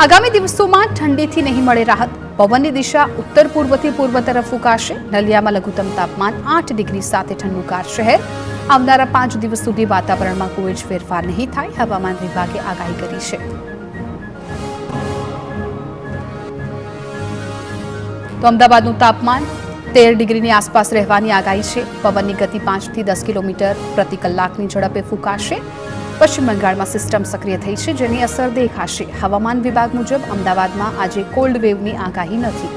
આગામી દિવસોમાં ઠંડીથી નહીં મળે રાહત. પવનની દિશા ઉત્તર પૂર્વથી પૂર્વ તરફ ફૂંકાશે. નલિયામાં લઘુત્તમ તાપમાન 8 ડિગ્રી સાથે ઠંડુકાર શહેર. આવનારા 5 દિવસ સુધી વાતાવરણમાં કોઈ જ ફેરફાર નહીં થાય, હવામાન વિભાગે આગાહી કરી છે. તો અમદાવાદનું તાપમાન 13 ડિગ્રીની આસપાસ રહેવાની આગાહી છે. પવનની ગતિ 5 થી 10 કિલોમીટર પ્રતિ કલાકની ઝડપે ફૂંકાશે. પશ્ચિમ બંગાળમાં સિસ્ટમ સક્રિય થઈ છે, જેની અસર દેખાશે. હવામાન વિભાગ મુજબ અમદાવાદમાં આજે કોલ્ડ વેવની આગાહી નથી.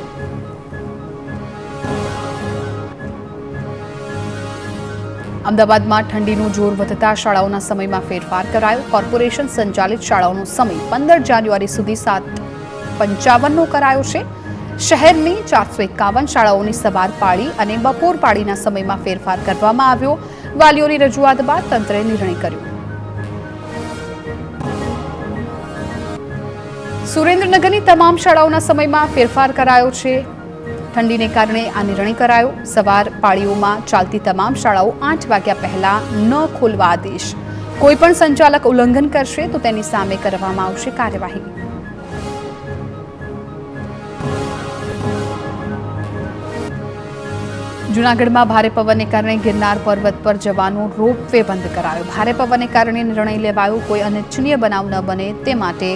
અમદાવાદમાં ઠંડીનું જોર વધતા શાળાઓના સમયમાં ફેરફાર કરાયો. કોર્પોરેશન સંચાલિત શાળાઓનો સમય 15 જાન્યુઆરી સુધી 7:55 કરાયો છે. શહેરની 451 શાળાઓની સવાર પાળી અને બપોર પાળીના સમયમાં ફેરફાર કરવામાં આવ્યો. વાલીઓની રજૂઆત બાદ તંત્રે નિર્ણય કર્યો. સુરેન્દ્રનગરની તમામ શાળાઓના સમયમાં ફેરફાર કરાયો છે. ઠંડીને કારણે આ નિર્ણય કરાયો. સવાર પાળીઓમાં ચાલતી તમામ શાળાઓ 8 વાગ્યા પહેલા ન ખોલવા આદેશ. કોઈપણ સંચાલક ઉલ્લંઘન કરશે તો તેની સામે કરવામાં આવશે કાર્યવાહી. જૂનાગઢમાં ભારે પવનને કારણે ગિરનાર પર્વત પર જવાનો રોપવે બંધ કરાયો. ભારે પવનને કારણે નિર્ણય લેવાયો. કોઈ અનિચ્છનીય બનાવ ન બને તે માટે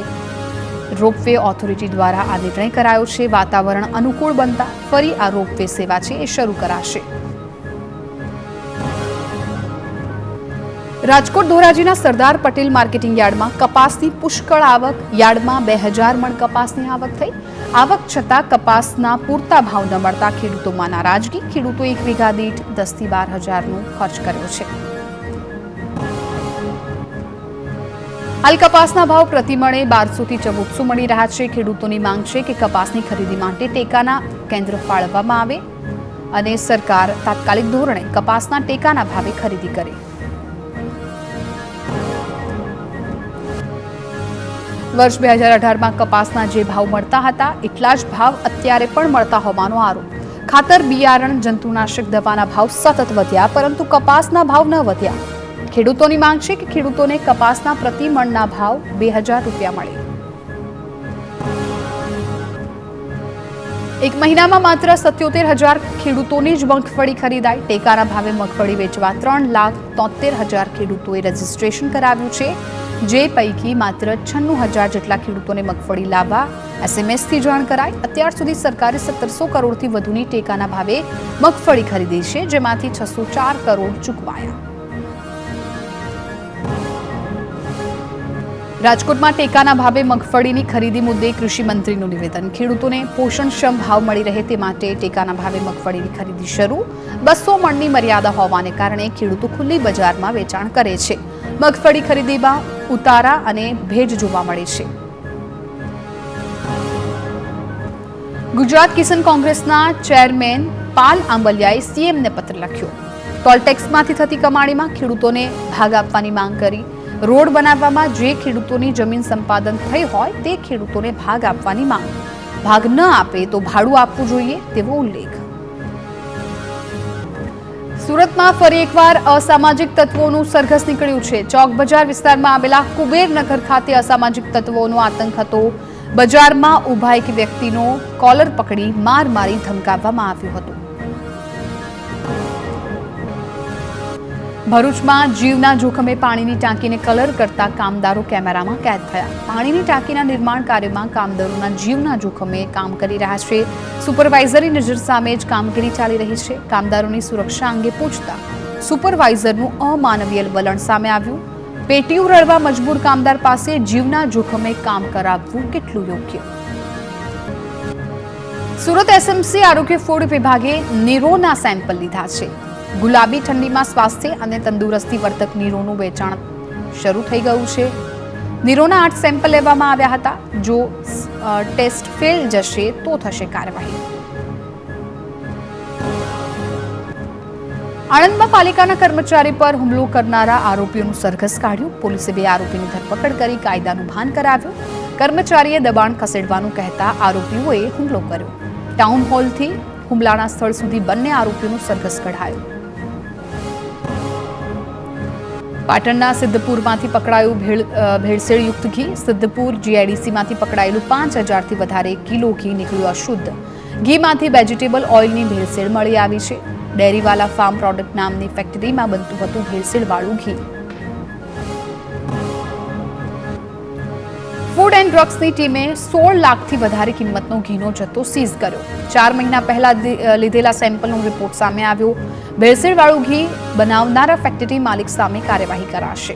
રોપવે ઓથોરિટી દ્વારા આ નિર્ણય કરાયો છે. વાતાવરણ અનુકૂળ બનતા ફરી આ રોપવે સેવા છે એ શરૂ કરાશે. રાજકોટ ધોરાજીના સરદાર પટેલ માર્કેટિંગ યાર્ડમાં કપાસની પુષ્કળ આવક. યાર્ડમાં 2000 મણ કપાસની આવક થઈ. આવક છતાં કપાસના પૂરતા ભાવ ન મળતા ખેડૂતોમાં નારાજગી. ખેડૂતો 1 વીઘા દીઠ 10 થી 12,000નો ખર્ચ કર્યો છે. હાલ કપાસના ભાવ પ્રતિમણે 1200 થી 1400 મળી રહ્યા છે. ખેડૂતોની માંગ છે કે કપાસની ખરીદી માટે ટેકાના કેન્દ્ર ફાળવવામાં આવે અને સરકાર તાત્કાલિક ધોરણે કપાસના ટેકાના ભાવે ખરીદી કરે. વર્ષ 2018માં કપાસના જે ભાવ મળતા હતા એટલા જ ભાવ અત્યારે પણ મળતા હોવાનો આરોપ. ખાતર, બિયારણ, જંતુનાશક દવાના ભાવ સતત વધ્યા, પરંતુ કપાસના ભાવ ન વધ્યા. ખેડૂતોની માંગ છે કે ખેડૂતોને કપાસના પ્રતિ મણના ભાવ 2000 રૂપિયા મળે. એક મહિનામાં માત્ર 77,000 ખેડૂતોની જ મગફળી ખરીદાઈ. ટેકાના ભાવે મગફળી વેચવા 3,73,000 ખેડૂતોએ રજીસ્ટ્રેશન કરાવ્યું છે, જે પૈકી માત્ર 96,000 જેટલા ખેડૂતોને મગફળી લાવવા એસએમએસથી જાણ કરાઈ. અત્યાર સુધી સરકારે 1700 કરોડથી વધુની ટેકાના ભાવે મગફળી ખરીદી છે, જેમાંથી 604 કરોડ ચૂકવાયા. રાજકોટમાં ટેકાના ભાવે મગફળીની ખરીદી મુદ્દે કૃષિ મંત્રીનું નિવેદન. ખેડૂતોને પોષણક્ષમ ભાવ મળી રહે તે માટે ટેકાના ભાવે મગફળીની ખરીદી શરૂ. 200 મણની મર્યાદા હોવાને કારણે ખેડૂતો ખુલ્લી બજારમાં વેચાણ કરે છે. મગફળી ખરીદીમાં ઉતારા અને ભેજ જોવા મળે છે. ગુજરાત કિસાન કોંગ્રેસના ચેરમેન પાલ આંબલિયાએ સીએમને પત્ર લખ્યો. ટોલટેક્સમાંથી થતી કમાણીમાં ખેડૂતોને ભાગ આપવાની માંગ કરી. રોડ બનાવવામાં જે ખેડૂતોની જમીન સંપાદન થઈ હોય તે ખેડૂતોને ભાગ આપવાની માંગ. ભાગ ન આપે તો ભાડું આપવું જોઈએ તેવો ઉલ્લેખ. સુરતમાં ફરી એકવાર અસામાજિક તત્વોનું સરઘસ નીકળ્યું છે. ચોક બજાર વિસ્તારમાં આવેલા કુબેરનગર ખાતે અસામાજિક તત્વોનો આતંક હતો. બજારમાં ઊભા એક વ્યક્તિનો કોલર પકડી માર મારી ધમકાવવામાં આવ્યો હતો. ભરૂચમાં જીવના જોખમે પાણીની ટાંકીને કલર કરતા કામદારો કેમેરામાં કેદ થયા. પાણીની ટાંકીના નિર્માણ કાર્યમાં કામદારોના જીવના જોખમે કામ કરી રહ્યા છે. સુપરવાઇઝરની નજર સામે જ કામગીરી ચાલી રહી છે. કામદારોની સુરક્ષા અંગે પૂછતા સુપરવાઇઝરનું અમાનવીય વલણ સામે આવ્યું. પેટીયું રળવા મજબૂર કામદાર પાસે જીવના જોખમે કામ કરાવવું કેટલું યોગ્ય? સુરત એસએમસી આરોગ્ય ફૂડ વિભાગે નીરોના સેમ્પલ લીધા છે. ગુલાબી ઠંડીમાં સ્વાસ્થ્ય અને તંદુરસ્તી વર્ધક નીરોનું વેચાણ શરૂ થઈ ગયું છે. નીરોના 8 સેમ્પલ લેવામાં આવ્યા હતા. જો ટેસ્ટ ફેલ જશે તો થશે કાર્યવાહી. આણંદમાં પાલિકાના કર્મચારી પર હુમલો કરનારા આરોપીઓનું સરઘસ કાઢ્યું. પોલીસે 2 આરોપીની ધરપકડ કરી કાયદાનું ભાન કરાવ્યું. કર્મચારીએ દબાણ ખસેડવાનું કહેતા આરોપીઓએ હુમલો કર્યો. ટાઉન હોલથી હુમલાના સ્થળ સુધી બંને આરોપીઓનું સરઘસ કઢાયું. પાટણના સિદ્ધપુરમાંથી પકડાયું ભેળસેળયુક્ત ઘી. સિદ્ધપુર જીઆઈડીસીમાંથી પકડાયેલું 5000થી વધારે કિલો ઘી નીકળ્યું અશુદ્ધ. ઘીમાંથી વેજીટેબલ ઓઇલની ભેળસેળ મળી આવી છે. ડેરીવાલા ફાર્મ પ્રોડક્ટ નામની ફેક્ટરીમાં બનતું હતું ભેળસેળવાળું ઘી. ફૂડ એન્ડ ડ્રગ્સની ટીમે 16 લાખથી વધારે કિંમતનો ઘીનો જથ્થો સીઝ કર્યો. 4 મહિના પહેલા લીધેલા સેમ્પલનો રિપોર્ટ સામે આવ્યો. ભેળસેળવાળું ઘી બનાવનારા ફેક્ટરી માલિક સામે કાર્યવાહી કરાશે.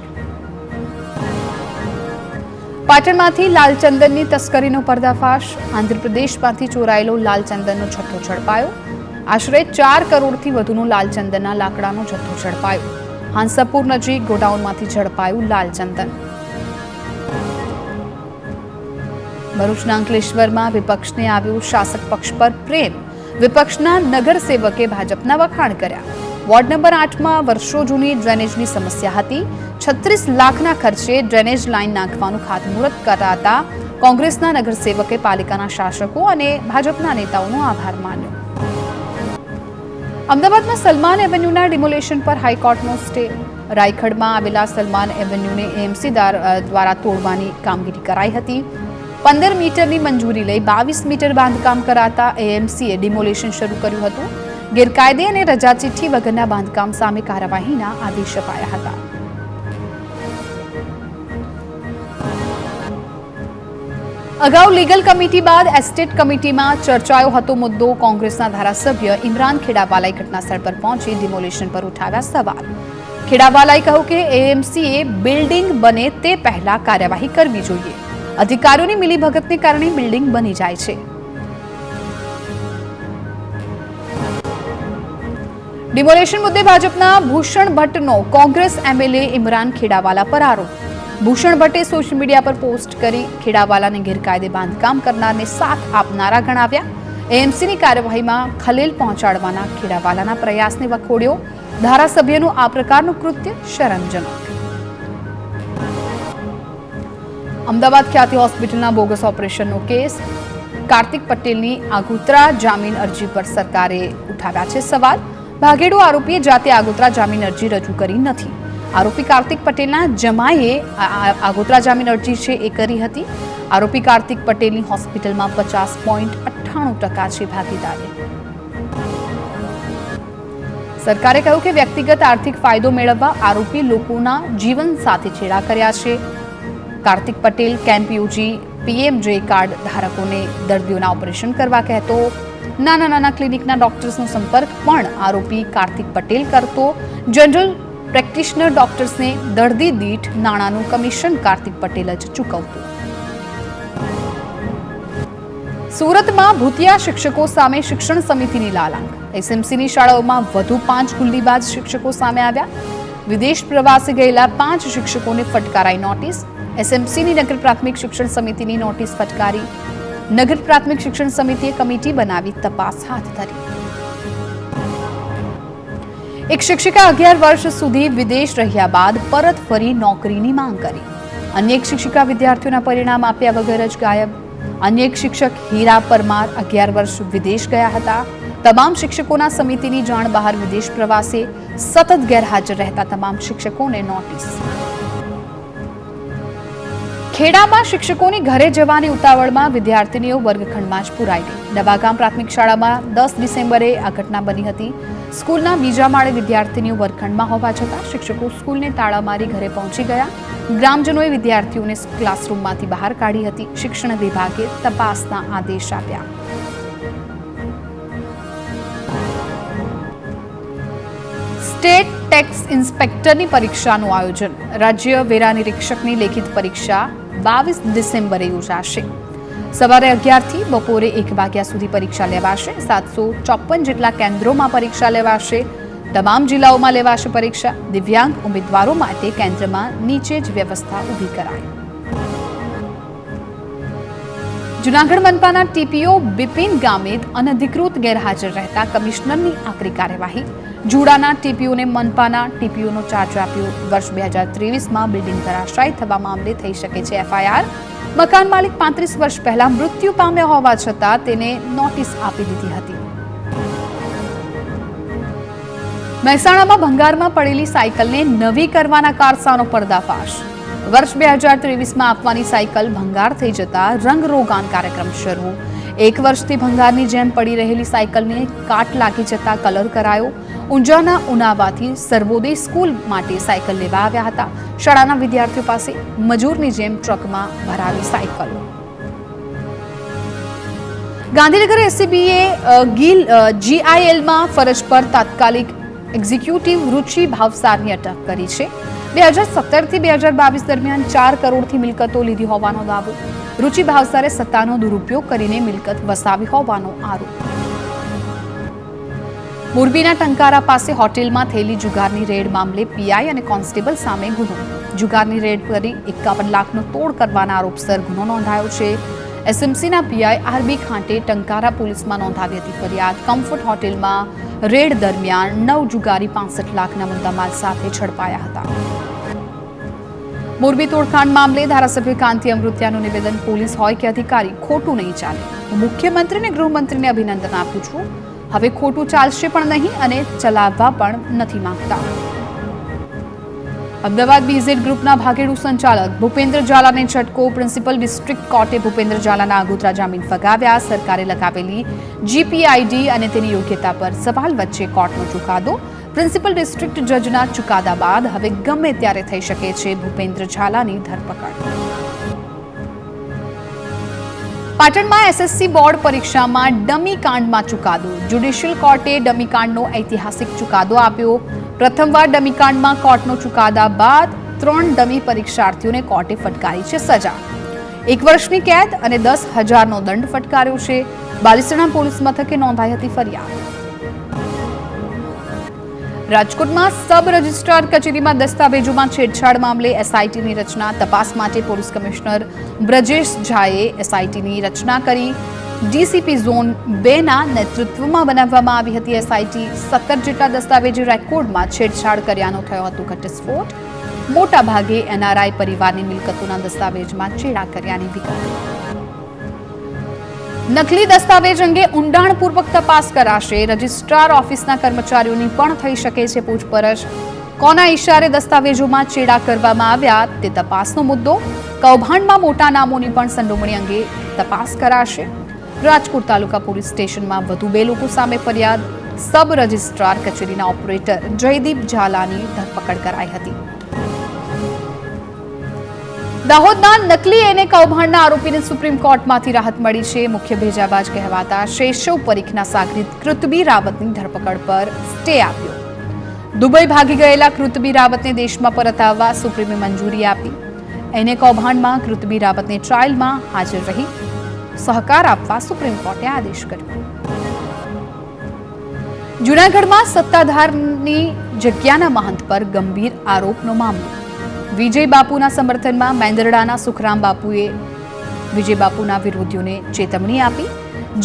પાટણમાંથી લાલચંદનની તસ્કરીનો પર્દાફાશ. આંધ્રપ્રદેશમાંથી ચોરાયેલો લાલચંદનનો જથ્થો ઝડપાયો. આશરે 4 કરોડથી વધુનો લાલચંદનના લાકડાનો જથ્થો ઝડપાયો. હાંસાપુર નજીક ગોડાઉનમાંથી ઝડપાયું લાલચંદન. ભરૂચના અંકલેશ્વરમાં વિપક્ષને આવ્યો શાસક પક્ષ પર પ્રેમ. વિપક્ષના નગરસેવકે ભાજપના વખાણ કર્યા. વોર્ડ નંબર 8માં વર્ષો જૂની ડ્રેનેજની સમસ્યા હતી. 36 લાખના ખર્ચે ડ્રેનેજ લાઇન નાખવાનું ખાતમુહૂર્ત કરાતા કોંગ્રેસના નગરસેવકે પાલિકાના શાસકો અને ભાજપના નેતાઓનો આભાર માન્યો. અમદાવાદમાં સલમાન એવન્યુના ડિમોલેશન પર હાઈકોર્ટનો સ્ટે. રાયખડમાં આવેલા સલમાન એવન્યુને એએમસી દ્વારા તોડવાની કામગીરી કરાઈ હતી. 15 મીટરની મંજૂરી લઈ 22 મીટર બાંધકામ કરાતા એએમસીએ ડિમોલેશન શરૂ કર્યું હતું. ગેરકાયદે અને રજા ચિઠ્ઠી વગરના બાંધકામ સામે કાર્યવાહીના આદેશ અપાયા હતા. અગાઉ લીગલ કમિટી બાદ એસ્ટેટ કમિટીમાં ચર્ચાયો હતો મુદ્દો. કોંગ્રેસના ધારાસભ્ય ઇમરાન ખેડાવાલાએ ઘટનાસ્થળ પર પહોંચી ડિમોલેશન પર ઉઠાવ્યા સવાલ. ખેડાવાલાએ કહ્યું કે એએમસીએ બિલ્ડિંગ બને તે પહેલા કાર્યવાહી કરવી જોઈએ. અધિકારીઓની મિલીભગતને કારણે બિલ્ડિંગ બની જાય છે. ડિમોલેશન મુદ્દે ભાજપના ભૂષણ ભટ્ટનો કોંગ્રેસ એમએલએ ઇમરાન ખેડાવાલા પર આરોપ. ભૂષણ ભટ્ટે સોશિયલ મીડિયા પર પોસ્ટ કરી ખેડાવાલાને ગેરકાયદે બાંધકામ કરનારને સાથ આપનારા ગણાવ્યા. એએમસીની કાર્યવાહીમાં ખલેલ પહોંચાડવાના ખેડાવાલાના પ્રયાસને વખોડ્યો. ધારાસભ્યનું આ પ્રકારનું કૃત્ય શરમજનક. અમદાવાદ ખ્યાતિ હોસ્પિટલના બોગસ ઓપરેશનનો કેસ. કાર્તિક પટેલની આગોતરા જામીન અરજી પર સરકારે ઉઠાવ્યા છે સવાલ. ભાગેડુ આરોપીએ જાતે આગોતરા જામીન અરજી રજૂ કરી નથી. આરોપી કાર્તિક પટેલના જમાઈએ આગોતરા જામીન અરજી છે એ કરી હતી. આરોપી કાર્તિક પટેલની હોસ્પિટલમાં 50.98% છે ભાગીદારી. સરકારે કહ્યું કે વ્યક્તિગત આર્થિક ફાયદો મેળવવા આરોપી લોકોના જીવન સાથે છેડા કર્યા છે. કાર્તિક પટેલ કેમ્પ યોજી પીએમજે કાર્ડ ધારકોને દર્દીઓના ઓપરેશન કરવા કહેતો. નાના ક્લિનિકના ડોક્ટર્સનો સંપર્ક પણ આરોપી કાર્તિક પટેલ કરતો. જનરલ પ્રેક્ટિશનર ડોક્ટર્સને દર્દી દીઠ નાણાંનું કમિશન કાર્તિક પટેલ જ ચૂકવતો. સુરતમાં ભૂતિયા શિક્ષકો સામે શિક્ષણ સમિતિની લાલાંક. એસએમસીની શાળાઓમાં વધુ 5 ગુલ્લીબાજ શિક્ષકો સામે આવ્યા. વિદેશ પ્રવાસે ગયેલા 5 શિક્ષકોને ફટકારાઈ નોટિસ. એસએમસીની નગર પ્રાથમિક શિક્ષણ સમિતિની નોટિસ ફટકારી. નગર પ્રાથમિક શિક્ષણ સમિતિએ કમિટી બનાવી તપાસ હાથ ધરી. એક શિક્ષિકા 11 વર્ષ સુધી વિદેશ રહ્યા બાદ પરત ફરી નોકરીની માંગ કરી. અન્ય એક શિક્ષિકા વિદ્યાર્થીઓના પરિણામ આપ્યા વગર જ ગાયબ. અન્ય એક શિક્ષક હીરા પરમાર 11 વર્ષ વિદેશ ગયા હતા. તમામ શિક્ષકોના સમિતિની જાણ બહાર વિદેશ પ્રવાસે સતત ગેરહાજર રહેતા તમામ શિક્ષકોને નોટિસ. ખેડામાં શિક્ષકોની ઘરે જવાની ઉતાવળમાં વિદ્યાર્થીનીઓ વર્ગખંડમાં જ પુરાઈ ગઈ. નવાગામ પ્રાથમિક શાળામાં 10 ડિસેમ્બરે આ ઘટના બની હતી. સ્કૂલના બીજા માળે વિદ્યાર્થીનીઓ વર્ગખંડમાં હોવા છતાં શિક્ષકો સ્કૂલને તાળા મારી ઘરે પહોંચી ગયા. ગ્રામજનોએ વિદ્યાર્થીઓને ક્લાસરૂમમાંથી બહાર કાઢી હતી. શિક્ષણ વિભાગે તપાસના આદેશ આપ્યા. સ્ટેટ ટેક્સ ઇન્સ્પેક્ટરની પરીક્ષાનું આયોજન. રાજ્ય વેરા નિરીક્ષકની લેખિત પરીક્ષા 22 ડિસેમ્બરે યોજાશે. સવારે 11 થી બપોરે 1 વાગ્યા સુધી પરીક્ષા લેવાશે. 754 જેટલા કેન્દ્રોમાં પરીક્ષા લેવાશે. તમામ જિલ્લાઓમાં લેવાશે પરીક્ષા. દિવ્યાંગ ઉમેદવારો માટે કેન્દ્રમાં નીચે જ વ્યવસ્થા ઊભી કરાઈ. જૂનાગઢ મનપાના ટીપીઓ બિપિન ગામિત અનધિકૃત ગેરહાજર રહેતા કમિશનરની આકરી કાર્યવાહી. જુડાના ટીપીઓને મનપાના ટીપીઓનો ચાર્જ આપ્યો. વર્ષ 2023માં બિલ્ડિંગ ધરાશાયી થવા મામલે થઈ શકે છે એફઆઈઆર. મકાન માલિક 35 વર્ષ પહેલા મૃત્યુ પામ્યા હોવા છતાં તેને નોટિસ આપી દીધી હતી. મહેસાણામાં ભંગારમાં પડેલી સાયકલને નવી કરવાના કારસાનો પર્દાફાશ. વર્ષ 2023માં આપવાની સાયકલ ભંગાર થઈ જતા રંગરોગાન કાર્યક્રમ શરૂ. 1 વર્ષથી ભંગારની જેમ પડી રહેલી સાયકલને કાટ લાગી જતા કલર કરાયો. ઊંઝાના ઉનાવાથી સર્વોદય સ્કૂલ માટે સાયકલ લેવા આવ્યા હતા. શાળાના વિદ્યાર્થીઓ પાસે મજૂરની જેમ ટ્રકમાં ભરાવી સાયકલ. ગાંધીનગર એસીબીએ ગીલ જીઆઈએલમાં ફરજ પર તાત્કાલિક એક્ઝિક્યુટિવ રુચિ ભાવસારની અટક કરી છે. 2017થી 2022 દરમિયાન 4 કરોડથી મિલકતો લીધી હોવાનો દાવો. રુચિ ભાવસારે સત્તાનો દુરુપયોગ કરીને મિલકત વસાવી હોવાનો આરોપ. મોરબીના ટંકારા પાસે હોટેલમાં થયેલી જુગારની રેડ મામલે પીઆઈ અને કોન્સ્ટેબલ સામે ગુનો. જુગારની રેડ કરી 51 લાખનો તોડ કરવાના આરોપસર ગુનો નોંધાયો છે. એસએમસીના પીઆઈ આરબી ખાંટે ટંકારા પોલીસમાં નોંધાવી હતી ફરિયાદ. કમ્ફર્ટ હોટેલમાં રેડ દરમિયાન 9 જુગારી 65 લાખના મુદ્દામાલ સાથે ઝડપાયા હતા. મોરબી તોડકાંડ મામલે ધારાસભ્ય કાંતિ અમૃતિયાનું નિવેદન, પોલીસ હોય કે અધિકારી ખોટું નહીં ચાલે. હું મુખ્યમંત્રી અને ગૃહમંત્રીને અભિનંદન આપું છું. હવે ખોટું ચાલશે પણ નહીં અને ચલાવવા પણ નથી માંગતા. અમદાવાદ બીઝેડ ગ્રુપના ભાગેડુ સંચાલક ભૂપેન્દ્ર ઝાલાને ઝટકો. પ્રિન્સિપલ ડિસ્ટ્રિક્ટ કોર્ટે ભૂપેન્દ્ર ઝાલાના આગોતરા જામીન ફગાવ્યા. સરકારે લગાવેલી જીપીઆઈડી અને તેની યોગ્યતા પર સવાલ વચ્ચે કોર્ટનો ચુકાદો. પ્રિન્સિપલ ડિસ્ટ્રિક્ટ જજના ચુકાદા બાદ હવે ગમે ત્યારે થઈ શકે છે ભૂપેન્દ્ર ઝાલાની ધરપકડ. પાટણમાં એસએસસી બોર્ડ પરીક્ષામાં ડમી કાંડમાં ચુકાદો. જ્યુડિશિયલ કોર્ટે ડમી કાંડનો ઐતિહાસિક ચુકાદો આપ્યો. પ્રથમવાર ડમી કાંડમાં કોર્ટનો ચુકાદા બાદ 3 ડમી પરીક્ષાર્થીઓને કોર્ટે ફટકારી છે સજા. 1 વર્ષની કેદ અને 10,000નો દંડ ફટકાર્યો છે. બાલિસણા પોલીસ મથકે નોંધાઈ હતી ફરિયાદ. રાજકોટમાં સબ રજિસ્ટ્રાર કચેરીમાં દસ્તાવેજોમાં છેડછાડ મામલે એસઆઈટીની રચના. તપાસ માટે પોલીસ કમિશનર બ્રજેશ ઝાએ એસઆઈટીની રચના કરી. ડીસીપી ઝોન 2ના નેતૃત્વમાં બનાવવામાં આવી હતી એસઆઈટી. 17 જેટલા દસ્તાવેજી રેકોર્ડમાં છેડછાડ કર્યાનો થયો હતો ઘટસ્ફોટ. મોટા ભાગે એનઆરઆઈ પરિવારની મિલકતોના દસ્તાવેજમાં ચેડા કર્યાની વિગત. નકલી દસ્તાવેજ અંગે ઊંડાણપૂર્વક તપાસ કરાશે. રજિસ્ટ્રાર ઓફિસના કર્મચારીઓની પણ થઈ શકે છે પૂછપરછ. કોના ઇશારે દસ્તાવેજોમાં ચેડા કરવામાં આવ્યા તે તપાસનો મુદ્દો. કૌભાંડમાં મોટા નામોની પણ સંડોવણી અંગે તપાસ કરાશે. રાજકોટ તાલુકા પોલીસ સ્ટેશનમાં વધુ 2 લોકો સામે ફરિયાદ. સબ રજિસ્ટ્રાર કચેરીના ઓપરેટર જયદીપ ઝાલાની ધરપકડ કરાઈ હતી. દાહોદના નકલી એને કૌભાંડના આરોપીને સુપ્રીમ કોર્ટમાંથી રાહત મળી છે. મુખ્ય ભેજાબાજ કહેવાતા શેષવ પરીખના સાગરીત કૃતબી રાવતની ધરપકડ પર સ્ટે આપ્યો. દુબઈ ભાગી ગયેલા કૃતબી રાવતને દેશમાં પરત આવવા સુપ્રીમે મંજૂરી આપી. એને કૌભાંડમાં કૃતબી રાવતને ટ્રાયલમાં હાજર રહી સહકાર આપવા સુપ્રીમ કોર્ટે આદેશ કર્યો. જૂનાગઢમાં સત્તાધારની જગ્યાના મહંત પર ગંભીર આરોપનો મામલો. વિજય બાપુના સમર્થનમાં મેંદરડાના સુખરામ બાપુએ વિજય બાપુના વિરોધીઓને ચેતવણી આપી.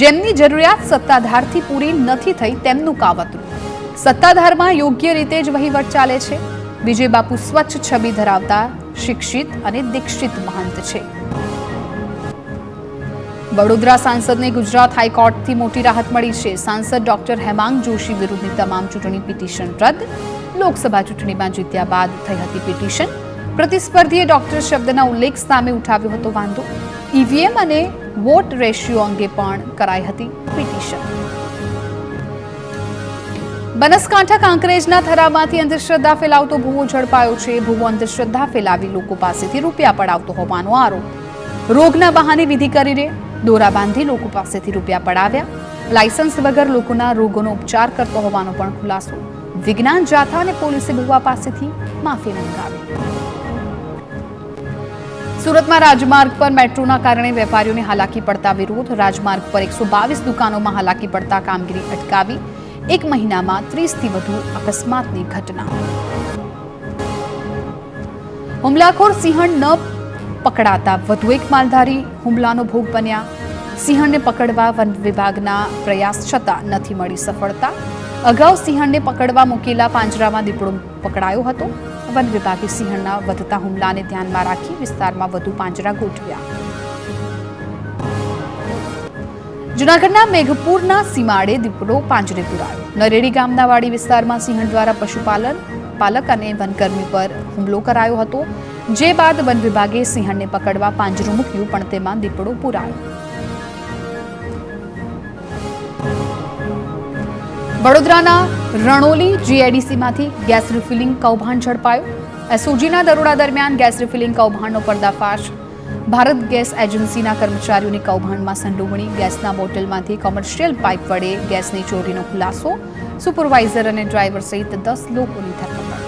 જેમની જરૂરિયાત સત્તાધારથી પૂરી નથી થઈ તેમનું કાવતરું. સત્તાધારમાં યોગ્ય રીતે જ વહીવટ ચાલે છે. વિજય બાપુ સ્વચ્છ છબી ધરાવતા શિક્ષિત અને દીક્ષિત મહંત છે. વડોદરા સાંસદને ગુજરાત હાઈકોર્ટથી મોટી રાહત મળી છે. સાંસદ ડોક્ટર હેમાંગ જોશી વિરુદ્ધની તમામ ચૂંટણી પિટિશન રદ. લોકસભા ચૂંટણીમાં જીત્યા બાદ થઈ હતી પિટિશન. પ્રતિસ્પર્ધીએ ડોક્ટર શબ્દના ઉલ્લેખ સામે ઉઠાવ્યો હતો વાંધો. ઈવીએમ અને વોટ રેશિયો અંગે પણ કરાઈ હતી પિટિશન. બનાસકાંઠા કાંકરેજના થરામાંથી અંધશ્રદ્ધા ફેલાવતો ભૂવો ઝડપાયો છે. ભૂવો અંધશ્રદ્ધા ફેલાવી લોકો પાસેથી રૂપિયા પડાવતો હોવાનો આરોપ. રોગના બહાને વિધિ કરીને દોરા બાંધી લોકો પાસેથી રૂપિયા પડાવ્યા. લાયસન્સ વગર લોકોના રોગોનો ઉપચાર કરતો હોવાનો પણ ખુલાસો. વિજ્ઞાન જાથા અને પોલીસે ભૂવા પાસેથી માફી મંગાવી. સુરતમાં રાજમાર્ગ પર મેટ્રોના કારણે વેપારીઓને હાલાકી પડતા વિરોધ. રાજમાર્ગ પર 122 દુકાનોમાં હાલાકી પડતા કામગીરી અટકાવી. 1 મહિનામાં 30થી વધુ અકસ્માતની ઘટના. હુમલાખોર સિંહણ ન પકડાતા વધુ એક માલધારી હુમલાનો ભોગ બન્યા. સિંહણને પકડવા વન વિભાગના પ્રયાસ છતાં નથી મળી સફળતા. અગાઉ સિંહણને પકડવા મૂકેલા પાંજરામાં દીપડો પકડાયો હતો. વન વિભાગે સિંહણના વધતા હુમલાને ધ્યાનમાં રાખી વિસ્તારમાં વધુ પાંજરા ગોઠવ્યા. જૂનાગઢના મેઘપુરના સીમાડે દીપડો પાંજરે પુરાયો. નરેડી ગામના વાડી વિસ્તારમાં સિંહણ દ્વારા પશુપાલક અને વનકર્મી પર હુમલો કરાયો હતો, જે બાદ વન વિભાગે સિંહણને પકડવા પાંજરું મૂક્યું, પણ તેમાં દીપડો પુરાયો. વડોદરાના રણોલી જીઆઈડીસીમાંથી ગેસ રિફિલિંગ કૌભાંડ ઝડપાયું. એસઓજીના દરોડા દરમિયાન ગેસ રિફિલિંગ કૌભાંડનો પર્દાફાશ. ભારત ગેસ એજન્સીના કર્મચારીઓની કૌભાંડમાં સંડોવણી. ગેસના બોટલમાંથી કોમર્શિયલ પાઇપ વડે ગેસની ચોરીનો ખુલાસો. સુપરવાઇઝર અને ડ્રાઈવર સહિત 10 લોકોની ધરપકડ.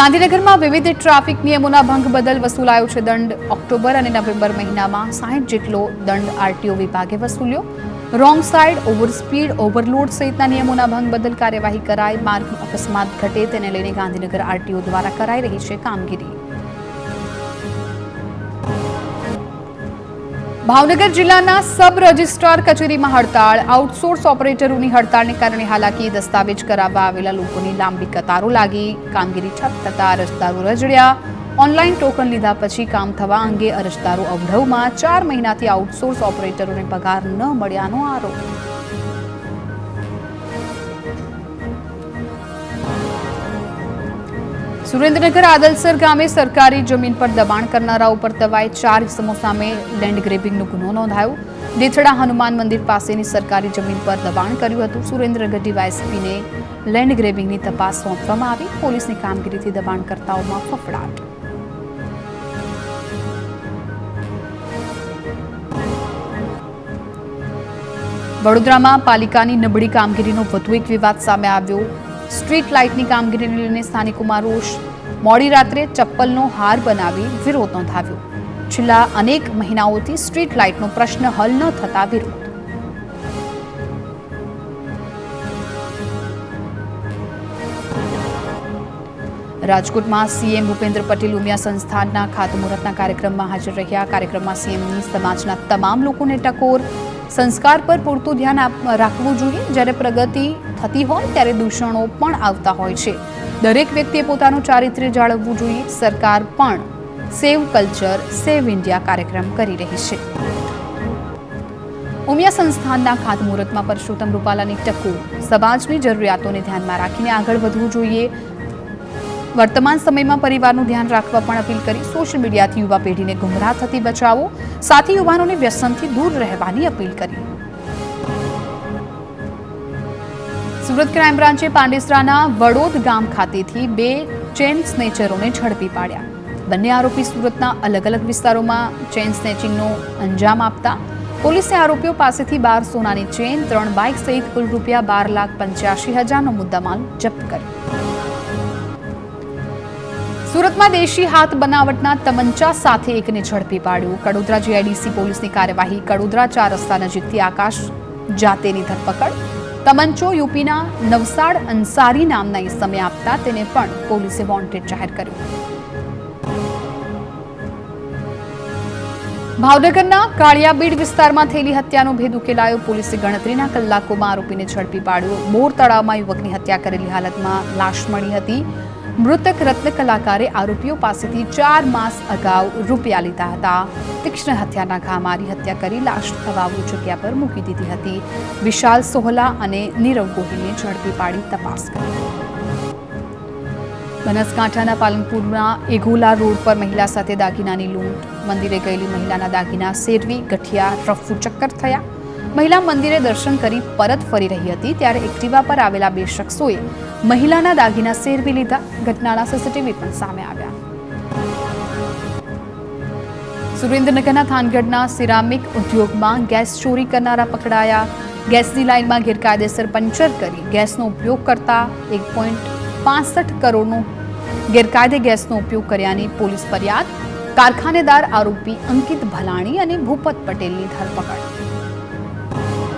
ગાંધીનગરમાં વિવિધ ટ્રાફિક નિયમોના ભંગ બદલ વસૂલાયો છે દંડ. ઓક્ટોબર અને નવેમ્બર મહિનામાં 60 જેટલો દંડ આરટીઓ વિભાગે વસૂલ્યો. Wrong side, over speed, overload સહિતના નિયમોના ભંગ બદલ કાર્યવાહી કરાઈ. માર્ગ અકસ્માત ઘટે તેને લઈને ગાંધીનગર આરટીઓ દ્વારા કરાઈ રહી છે કામગીરી. ભાવનગર જિલ્લાના સબ રજિસ્ટ્રાર કચેરીમાં હડતાળ. આઉટસોર્સ ઓપરેટરોની હડતાળને કારણે હાલાકી. દસ્તાવેજ કરાવવા આવેલા લોકોની લાંબી કતારો લાગી. કામગીરી ઠપ થતા અરજદારો રજડ્યા. ઓનલાઈન ટોકન લીધા પછી કામ થવા અંગે અરજદારો અવઢવમાં. 4 મહિનાથી આઉટસોર્સ ઓપરેટરોને પગાર ન મળ્યાનો આરોપ. સુરેન્દ્રનગર આદલસર ગામે સરકારી જમીન પર દબાણ કરનારાઓ પર તવાઈ. 4 ઇસમો સામે લેન્ડ ગ્રેબિંગનો ગુનો નોંધાયો. દેથડા હનુમાન મંદિર પાસેની સરકારી જમીન પર દબાણ કર્યું હતું. સુરેન્દ્રનગર ડીવાયએસપીને લેન્ડ ગ્રેબિંગની તપાસ સોંપવામાં આવી. પોલીસની કામગીરીથી દબાણકર્તાઓમાં ફફડાટ. વડોદરામાં પાલિકાની નબળી કામગીરીનો વધુ એક વિવાદ સામે આવ્યો. સ્ટ્રીટ લાઇટની કામગીરીને લઈને સ્થાનિકોમાં રોષ. મોડી રાત્રે ચપ્પલનો હાર બનાવી વિરોધ નોંધાવ્યો. છેલ્લા અનેક મહિનાઓથી સ્ટ્રીટ લાઇટનો પ્રશ્ન હલ ન થતા વિરોધ. રાજકોટમાં સીએમ ભૂપેન્દ્ર પટેલ ઉમિયા સંસ્થાનના ખાતમુહૂર્તના કાર્યક્રમમાં હાજર રહ્યા. કાર્યક્રમમાં સીએમની સમાજના તમામ લોકોને ટકોર. સંસ્કાર પર પૂરતું ધ્યાન રાખવું જોઈએ. જ્યારે પ્રગતિ થતી હોય ત્યારે દૂષણો પણ આવતા હોય છે. દરેક વ્યક્તિએ પોતાનું ચારિત્ર્ય જાળવવું જોઈએ. સરકાર પણ સેવ કલ્ચર, સેવ ઇન્ડિયા કાર્યક્રમ કરી રહી છે. ઉમિયા સંસ્થાનના ખાતમુહૂર્તમાં પરસોત્તમ રૂપાલાની ટકોર. સમાજની જરૂરિયાતોને ધ્યાનમાં રાખીને આગળ વધવું જોઈએ. વર્તમાન સમયમાં પરિવારનું ધ્યાન રાખવા પણ અપીલ કરી. સોશિયલ મીડિયાથી યુવા પેઢીને ગુમરાહ થતી બચાવો. સાથી યુવાનોને વ્યસનથી દૂર રહેવાની અપીલ કરી. સુરત ક્રાઇમ બ્રાન્ચે પાંડેસરાના વડોદ ગામ ખાતેથી 2 ચેન સ્નેચરોને ઝડપી પાડ્યા. બંને આરોપી સુરતના અલગ અલગ વિસ્તારોમાં ચેન સ્નેચિંગનો અંજામ આપતા. પોલીસે આરોપીઓ પાસેથી 12 સોનાની ચેન, 3 બાઇક સહિત કુલ ₹2,85,000નો મુદ્દામાલ જપ્ત કર્યો. સુરતમાં દેશી હાથ બનાવટના તમંચા સાથે એકને ઝડપી પાડ્યું. કડોદરા જીઆઈડીસી પોલીસની કાર્યવાહી. કડોદરા 4 રસ્તા નજીકથી આકાશ જાતેની ધરપકડ. તમંચો યુપીના નવસાડ અંસારી નામના ઇસમે આપતા તેને પણ પોલીસે વોન્ટેડ જાહેર કર્યો. ભાવનગરના કાળિયાબીડ વિસ્તારમાં થયેલી હત્યાનો ભેદ ઉકેલાયો. પોલીસે ગણતરીના કલાકોમાં આરોપીને ઝડપી પાડ્યો. બોર તળાવમાં યુવકની હત્યા કરેલી હાલતમાં લાશ મળી હતી. મૃતક રત્ન કલાકારે આરોપીઓ પાસેથી 4 માસ અગાઉ રૂપિયા લીધા હતા. તીક્ષ્ણ હત્યાના ઘા મારી હત્યા કરી લાશ અગાઉ જગ્યા પર મૂકી દીધી હતી. વિશાલ સોહલા અને નીરવ ગોહિલને ઝડપી પાડી તપાસ કરી. બનાસકાંઠાના પાલનપુરના એગોલા રોડ પર મહિલા સાથે દાગીનાની લૂંટ. મંદિરે ગયેલી મહિલાના દાગીના સેરવી, ગઠિયા, રફુ ચક્કર થયા. મહિલા મંદિરે દર્શન કરી પરત ફરી રહી હતી ત્યારે એક્ટિવા પર આવેલા 2 શખ્સોએ મહિલાના દાગીના સેરવી લીધા. ઘટનાના સીસીટીવી પણ સામે આવ્યા. સુરેન્દ્રનગરના થાનગઢના સિરામિક ઉદ્યોગમાં ગેસ ચોરી કરનારા પકડાયા. ગેસની લાઇનમાં ગેરકાયદેસર પંચર કરી ગેસનો ઉપયોગ કરતા 1.65 કરોડનો ગેરકાયદે ગેસનો ઉપયોગ કર્યાની પોલીસ ફરિયાદ. કારખાનેદાર આરોપી અંકિત ભલાણી અને ભૂપત પટેલની ધરપકડ.